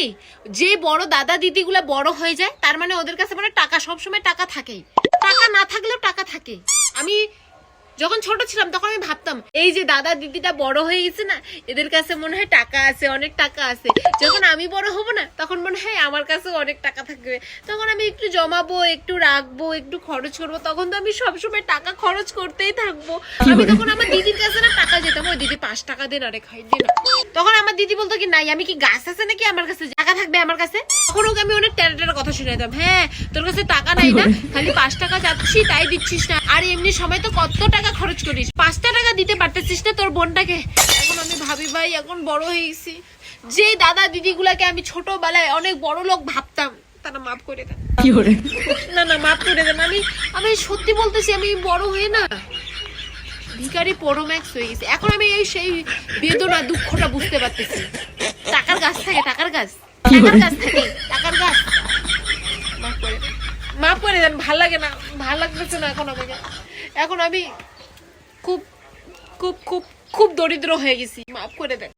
কি, যে বড় দাদা দিদিগুলা বড় হয়ে যায় তার মানে ওদের কাছে মানে টাকা, সবসময় টাকা থাকেই, টাকা না থাকলেও টাকা থাকে। আমি যখন ছোট ছিলাম তখন আমি ভাবতাম এই যে দাদা দিদিটা বড় হয়ে গেছে না, এদের কাছে মনে হয় টাকা আছে, অনেক টাকা আছে। যখন আমি বড় হব না তখন মনে হয় আমার কাছে অনেক টাকা থাকবে, তখন আমি একটু জমাবো, একটু রাখবো, একটু খরচ করবো, তখন তো আমি সবসময় টাকা খরচ করতেই থাকবো। আমি তখন আমার দিদির কাছে না টাকা যেতাম, ওই দিদি 5 টাকা দেন, আরে খাই দিন। তখন আমার দিদি বলতো কি, নাই আমি কি গাছ আছে নাকি আমার কাছে টাকা থাকবে আমার কাছে। তখন ওকে আমি অনেক টেরা টেরা কথা শুনাইতাম, হ্যাঁ তোর কাছে টাকা নাই না, খালি 5 টাকা যাচ্ছি তাই দিচ্ছিস না, আর এমনি সময় তো কত টাকা খরচ করিস, 5টা টাকা দিতে পারতেছিস না তোর বোনটাকে। এখন আমি ভাবি ভাই এখন বড় হয়ে গেছি, যে দাদা দিদি গুলাকে আমি ছোটবেলায় অনেক বড় লোক ভাবতাম তারা মাফ করে দেন। না না মাফ করে দেন, আমি সত্যি বলতেছি, আমি বড় হয়ে না ভিখারি পরোম্যাক্স হয়ে গেছি। এখন আমি এই সেই বেদনা দুঃখটা বুঝতে পারতেছি। টাকার গাছ থাকে, টাকার গাছ, টাকার গাছ থাকে, টাকার গাছ। মাফ করে দেন, মাফ করে দেন, ভাল লাগে না, ভাল লাগতেছে না এখন আমাকে। এখন আমি খুব খুব খুব খুব দরিদ্র হয়ে গেছি, মাফ করে দেন।